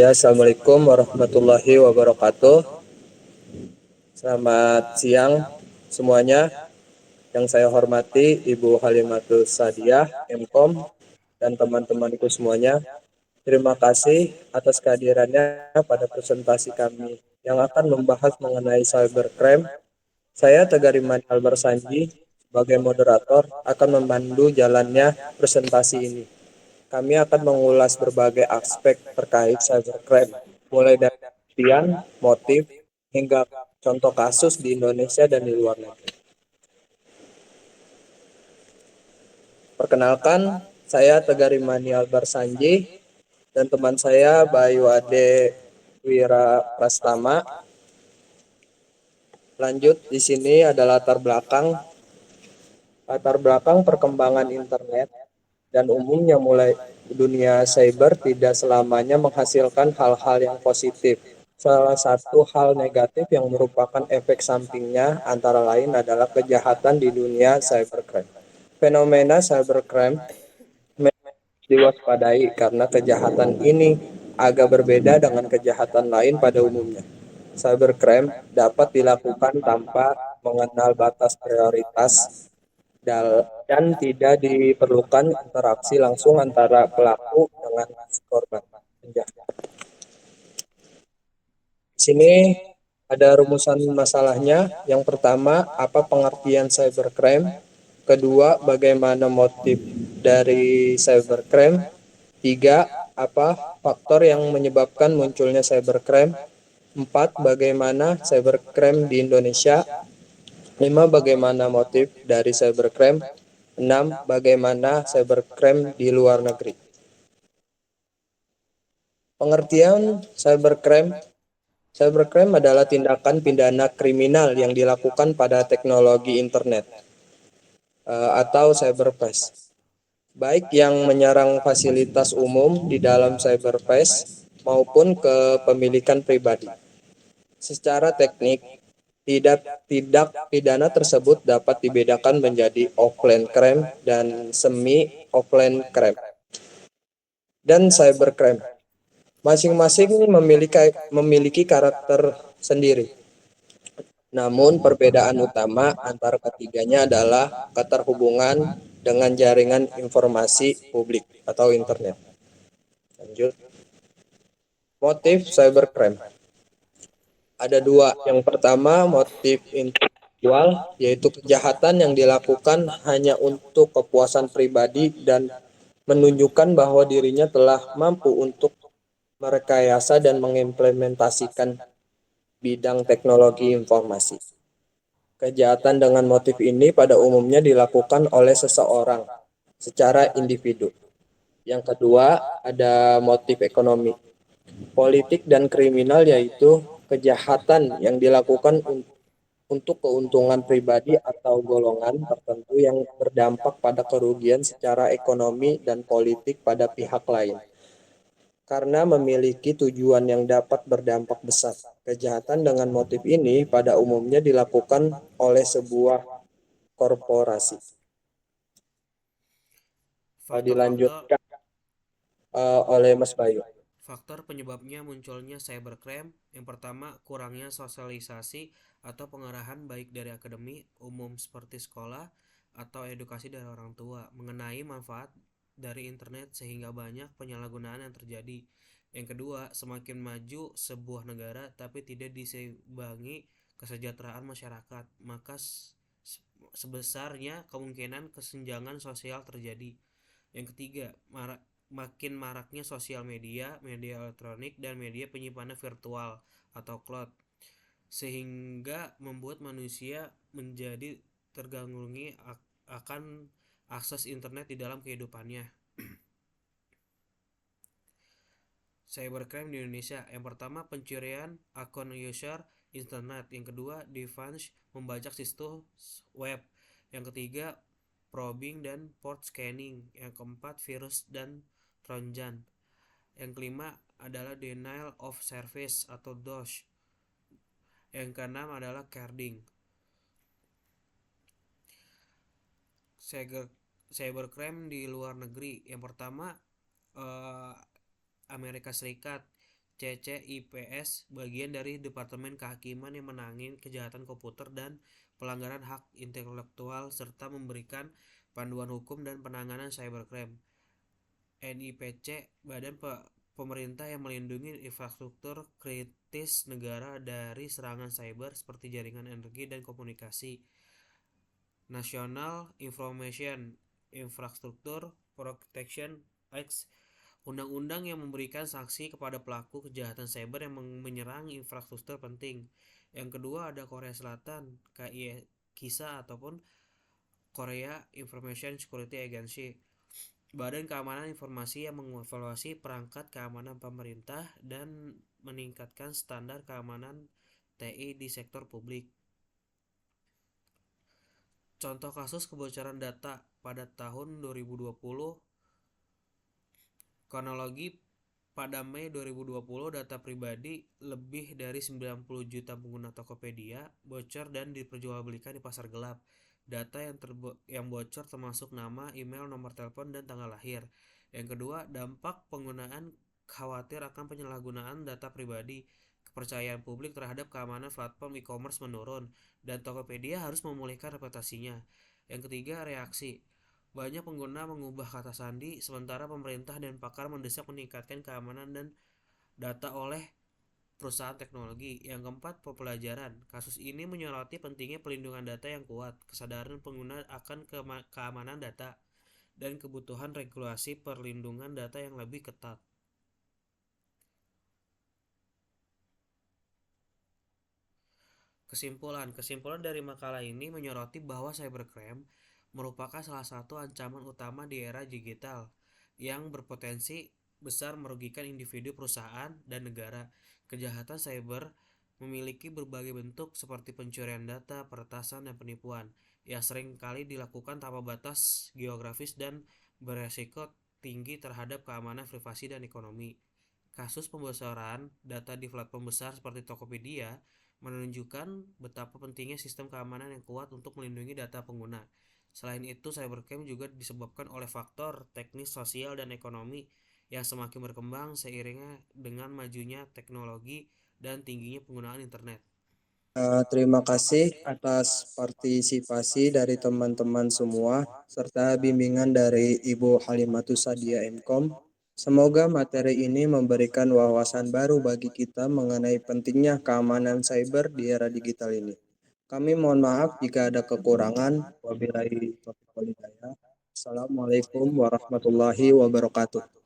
Ya, Assalamualaikum warahmatullahi wabarakatuh. Selamat siang semuanya. Yang saya hormati Ibu Halimatus Sadiah, Mkom, dan teman-temanku semuanya. Terima kasih atas kehadirannya pada presentasi kami yang akan membahas mengenai cybercrime. Saya Tegariman Albar Sanji sebagai moderator akan memandu jalannya presentasi ini. Kami akan mengulas berbagai aspek terkait cybercrime, mulai dari kejadian, motif, hingga contoh kasus di Indonesia dan di luar negeri. Perkenalkan, saya Tegarimani Albar Sanji dan teman saya Bayu Ade Wira Prastama. Lanjut, di sini ada latar belakang perkembangan internet dan umumnya mulai dunia cyber tidak selamanya menghasilkan hal-hal yang positif. Salah satu hal negatif yang merupakan efek sampingnya antara lain adalah kejahatan di dunia cybercrime. Fenomena cybercrime diwaspadai karena kejahatan ini agak berbeda dengan kejahatan lain pada umumnya. Cybercrime dapat dilakukan tanpa mengenal batas prioritas dan tidak diperlukan interaksi langsung antara pelaku dengan si korban. Di sini ada rumusan masalahnya. Yang pertama, apa pengertian cybercrime? Kedua, bagaimana motif dari cybercrime? Tiga, apa faktor yang menyebabkan munculnya cybercrime? Empat, bagaimana cybercrime di Indonesia? Lima, bagaimana motif dari cybercrime? Enam, bagaimana cybercrime di luar negeri? Pengertian cybercrime. Cybercrime adalah tindakan pidana kriminal yang dilakukan pada teknologi internet atau cyberspace, baik yang menyerang fasilitas umum di dalam cyberspace maupun kepemilikan pribadi. Secara teknik, tidak pidana tersebut dapat dibedakan menjadi offline crime dan semi offline crime dan cybercrime. Masing-masing memiliki karakter sendiri. Namun perbedaan utama antara ketiganya adalah keterhubungan dengan jaringan informasi publik atau internet. Lanjut. Motif cybercrime. Ada dua. Yang pertama, motif intelektual, yaitu kejahatan yang dilakukan hanya untuk kepuasan pribadi dan menunjukkan bahwa dirinya telah mampu untuk merekayasa dan mengimplementasikan bidang teknologi informasi. Kejahatan dengan motif ini pada umumnya dilakukan oleh seseorang secara individu. Yang kedua, ada motif ekonomi. Politik dan kriminal yaitu kejahatan yang dilakukan untuk keuntungan pribadi atau golongan tertentu yang berdampak pada kerugian secara ekonomi dan politik pada pihak lain karena memiliki tujuan yang dapat berdampak besar. Kejahatan dengan motif ini pada umumnya dilakukan oleh sebuah korporasi. Faktor-faktor Dilanjutkan oleh Mas Bayu. faktor penyebabnya munculnya cybercrime. Yang pertama, kurangnya sosialisasi atau pengarahan baik dari akademi umum seperti sekolah atau edukasi dari orang tua mengenai manfaat dari internet sehingga banyak penyalahgunaan yang terjadi. Yang kedua, semakin maju sebuah negara tapi tidak diseimbangi kesejahteraan masyarakat, maka sebesarnya kemungkinan kesenjangan sosial terjadi. Yang ketiga, makin maraknya sosial media, media elektronik, dan media penyimpanan virtual atau cloud, sehingga membuat manusia menjadi terganggu akan akses internet di dalam kehidupannya. Cybercrime di Indonesia. Yang pertama, pencurian akun user internet. Yang kedua, defense membajak situs web. Yang ketiga, probing dan port scanning. Yang keempat, virus dan trojan. Yang kelima adalah denial of service atau DOS. Yang keenam adalah carding. Cybercrime di luar negeri. Yang pertama, eh, Amerika Serikat. CCIPS bagian dari Departemen Kehakiman yang menangani kejahatan komputer dan pelanggaran hak intelektual serta memberikan panduan hukum dan penanganan cybercrime. NIPC Badan Pemerintah yang melindungi infrastruktur kritis negara dari serangan cyber seperti jaringan energi dan komunikasi. National Information Infrastructure Protection Act, undang-undang yang memberikan sanksi kepada pelaku kejahatan cyber yang menyerang infrastruktur penting. Yang kedua ada Korea Selatan, KISA ataupun Korea Information Security Agency, Badan Keamanan Informasi yang mengevaluasi perangkat keamanan pemerintah dan meningkatkan standar keamanan TI di sektor publik. Contoh kasus kebocoran data pada tahun 2020, kronologi pada Mei 2020 data pribadi lebih dari 90 juta pengguna Tokopedia bocor dan diperjualbelikan di pasar gelap. Data yang bocor termasuk nama, email, nomor telepon, dan tanggal lahir. Yang kedua, dampak penggunaan khawatir akan penyalahgunaan data pribadi. Kepercayaan publik terhadap keamanan platform e-commerce menurun, dan Tokopedia harus memulihkan reputasinya. Yang ketiga, reaksi. Banyak pengguna mengubah kata sandi, sementara pemerintah dan pakar mendesak meningkatkan keamanan dan data oleh perusahaan teknologi. Yang keempat, pembelajaran. Kasus ini menyoroti pentingnya pelindungan data yang kuat, kesadaran pengguna akan keamanan data, dan kebutuhan regulasi perlindungan data yang lebih ketat. Kesimpulan dari makalah ini menyoroti bahwa cybercrime merupakan salah satu ancaman utama di era digital yang berpotensi besar merugikan individu, perusahaan, dan negara. Kejahatan cyber memiliki berbagai bentuk seperti pencurian data, peretasan, dan penipuan yang sering kali dilakukan tanpa batas geografis dan beresiko tinggi terhadap keamanan privasi dan ekonomi. Kasus pembocoran data di platform besar seperti Tokopedia menunjukkan betapa pentingnya sistem keamanan yang kuat untuk melindungi data pengguna. Selain itu, cybercrime juga disebabkan oleh faktor teknis, sosial, dan ekonomi yang semakin berkembang seiringnya dengan majunya teknologi dan tingginya penggunaan internet. Terima kasih atas partisipasi dari teman-teman semua, serta bimbingan dari Ibu Halimatus Sadia Mkom. Semoga materi ini memberikan wawasan baru bagi kita mengenai pentingnya keamanan cyber di era digital ini. Kami mohon maaf jika ada kekurangan. Wabillahi taufiq wal hidayah. Assalamualaikum warahmatullahi wabarakatuh.